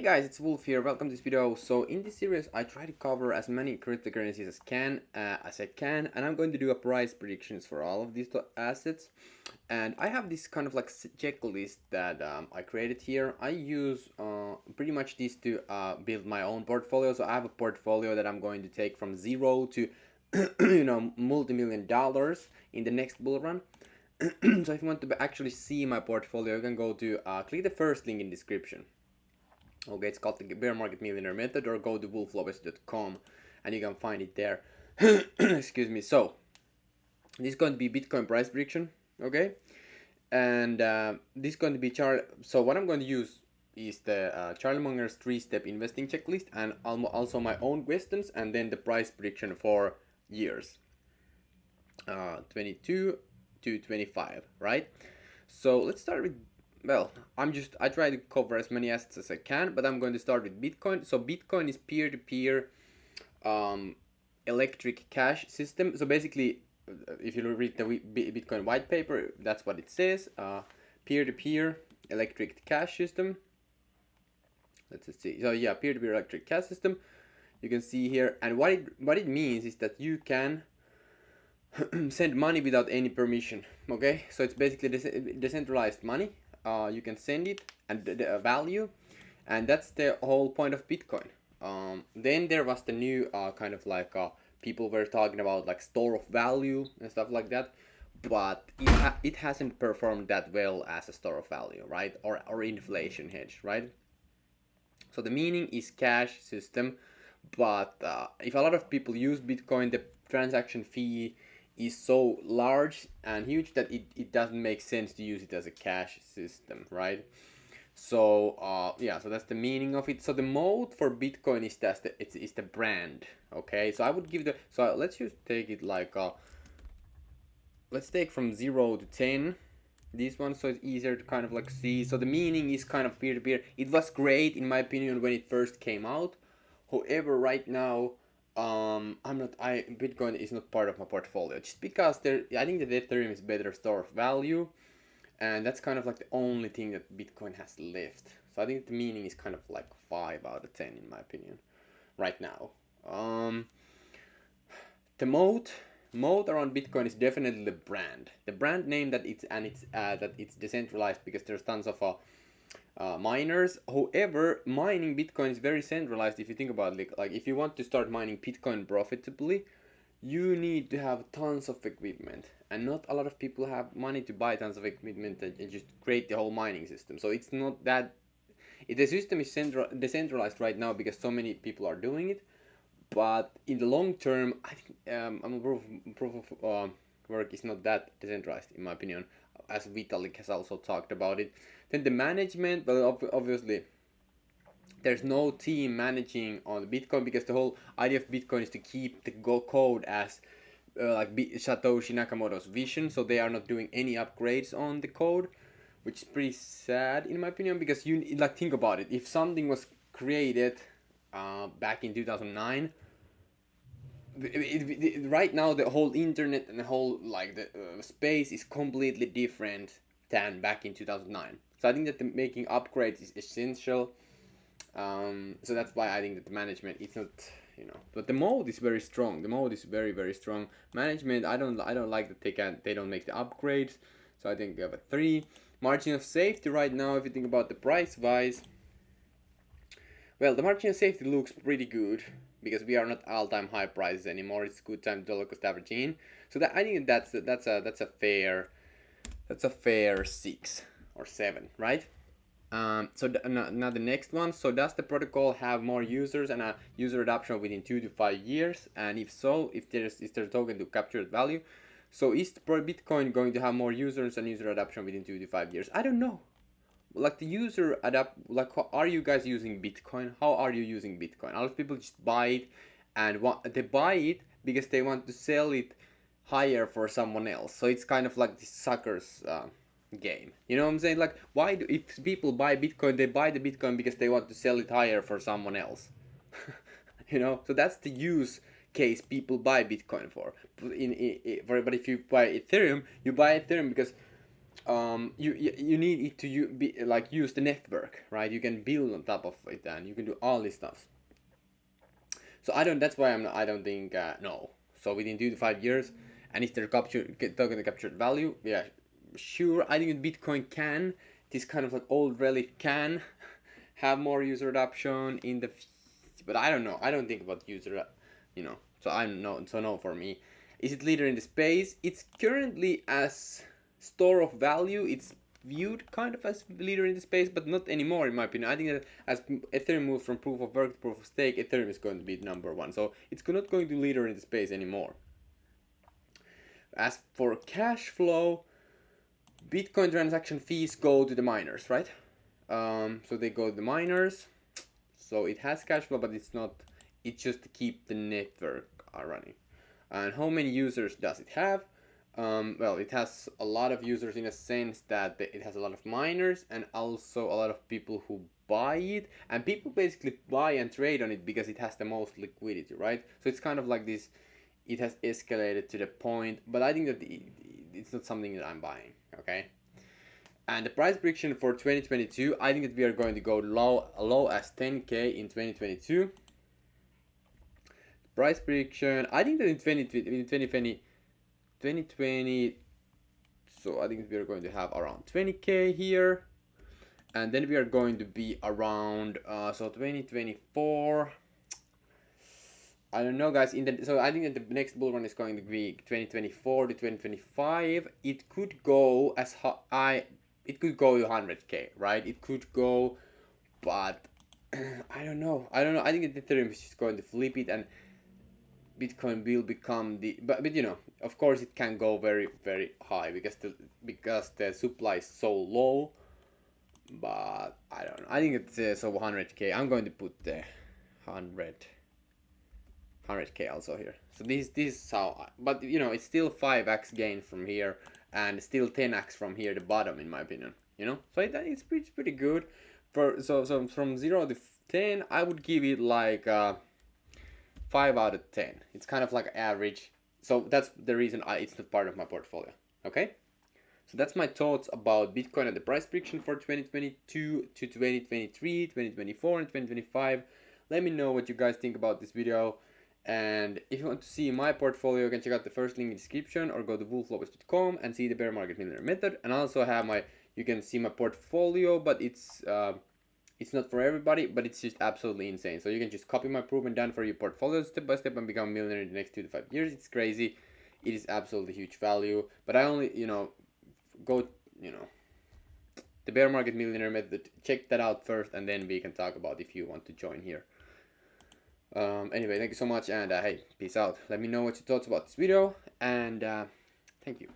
Hey guys, it's Wolf here. Welcome to this video. So in this series, I try to cover as many cryptocurrencies as I can, and I'm going to do a price predictions for all of these assets. And I have this kind of like checklist that I created here. I use pretty much this to build my own portfolio. So I have a portfolio that I'm going to take from zero to multi-million dollars in the next bull run. So if you want to actually see my portfolio, you can go to click the first link in description. Okay, it's called the Bear Market Millionaire Method, or go to wolflopez.com and you can find it there. Excuse me. So this is going to be Bitcoin price prediction. Okay, and this is going to be So what I'm going to use is the Charlie Munger's 3-step investing checklist, and also my own questions, and then the price prediction for years 22 to 25, right? So let's start with, well, I try to cover as many assets as I can, but I'm going to start with Bitcoin. So Bitcoin is peer-to-peer electric cash system. So basically, if you read the Bitcoin white paper, that's what it says. Peer-to-peer electric cash system. Let's just see. So yeah, peer-to-peer electric cash system. You can see here, and what it means is that you can send money without any permission. Okay, so it's basically decentralized money. You can send it and the value, and that's the whole point of Bitcoin. Then there was the new kind of like people were talking about like store of value and stuff like that, but it hasn't performed that well as a store of value, right? Or inflation hedge, right? So the meaning is cash system, but if a lot of people use Bitcoin, the transaction fee is so large and huge that it doesn't make sense to use it as a cash system, right? So yeah, so that's the meaning of it. So the mode for Bitcoin is that it's the brand. Okay, so I would give let's just take it like let's take from 0 to 10 this one, so it's easier to kind of like see. So the meaning is kind of peer-to-peer. It was great in my opinion when it first came out. However, right now Bitcoin is not part of my portfolio, just because I think that Ethereum is better store of value, and that's kind of like the only thing that Bitcoin has left. So I think the meaning is kind of like 5 out of 10 in my opinion right now. The mode around Bitcoin is definitely the brand name, that it's decentralized because there's tons of miners. However, mining Bitcoin is very centralized. If you think about it, like if you want to start mining Bitcoin profitably, you need to have tons of equipment, and not a lot of people have money to buy tons of equipment and just create the whole mining system. So it's not that the system is decentralized right now because so many people are doing it. But in the long term, I think proof of work is not that decentralized in my opinion, as Vitalik has also talked about it. Then the management, well, obviously there's no team managing on Bitcoin, because the whole idea of Bitcoin is to keep the code as Satoshi Nakamoto's vision. So they are not doing any upgrades on the code, which is pretty sad in my opinion, because you like think about it. If something was created back in 2009, right now the whole internet and the whole like the space is completely different than back in 2009. So I think that making upgrades is essential. So that's why I think that the management is not, but the mode is very strong. The mode is very, very strong. Management, I don't like that they don't make the upgrades. So I think we have a 3. Margin of safety right now, if you think about the price wise, well, the margin of safety looks pretty good because we are not all-time high prices anymore. It's good time to dollar cost average in. So that I think that's a fair 6 or 7, right? Now the next one. So does the protocol have more users and a user adoption within 2 to 5 years? And if so, is there a token to capture value? So is Bitcoin going to have more users and user adoption within 2 to 5 years? I don't know. Like the user adapt. Like, how are you guys using Bitcoin? How are you using Bitcoin? A lot of people just buy it, and they buy it because they want to sell it higher for someone else. So it's kind of like the suckers game. You know what I'm saying? Like, if people buy Bitcoin, they buy the Bitcoin because they want to sell it higher for someone else. So that's the use case people buy Bitcoin for. But if you buy Ethereum, you buy Ethereum because you need it to be like use the network, right? You can build on top of it and you can do all this stuff. So I don't. That's why I don't think no. So within 2 to 5 years, and if they're talking the captured value, yeah, sure. I think Bitcoin can. This kind of like old relic can have more user adoption in the, but I don't know. I don't think about user, you know. So I'm no. So no for me. Is it leader in the space? It's currently as store of value. It's viewed kind of as leader in the space, but not anymore in my opinion. I think that as Ethereum moves from proof of work to proof of stake, Ethereum is going to be number one. So it's not going to leader in the space anymore. As for cash flow, Bitcoin transaction fees go to the miners, right? So they go to the miners. So it has cash flow, but it's not. It's just to keep the network running. And how many users does it have? Well, it has a lot of users in a sense that it has a lot of miners and also a lot of people who buy it. And people basically buy and trade on it because it has the most liquidity, right? So it's kind of like this. It has escalated to the point, but I think that it's not something that I'm buying. Okay. And the price prediction for 2022, I think that we are going to go low as 10k in 2022. Price prediction, I think that in 2020, so I think we are going to have around 20k here, and then we are going to be around so 2024. I don't know, guys. So I think that the next bull run is going to be 2024 to 2025. It could go as high. It could go to 100k, right? It could go, but I don't know. I think that Ethereum is just going to flip it and Bitcoin will become the. But you know, of course, it can go very very high because the supply is so low. But I don't know. I think it's so 100k. I'm going to put the 100k also here. So this is how. But you know, it's still 5x gain from here and still 10x from here, the bottom in my opinion. You know, so it's pretty good. So from 0 to 10, I would give it like 5 out of 10. It's kind of like average. So that's the reason it's not part of my portfolio. Okay. So that's my thoughts about Bitcoin and the price prediction for 2022 to 2023, 2024, and 2025. Let me know what you guys think about this video. And if you want to see my portfolio, you can check out the first link in the description or go to wolflopez.com and see the bear market millionaire method. And I also have you can see my portfolio, but it's not for everybody, but it's just absolutely insane. So you can just copy my proof and done for your portfolio step by step and become a millionaire in the next 2 to 5 years. It's crazy. It is absolutely huge value. But I only, go, the bear market millionaire method. Check that out first, and then we can talk about if you want to join here. Anyway, thank you so much, and hey, peace out. Let me know what your thoughts about this video, and thank you.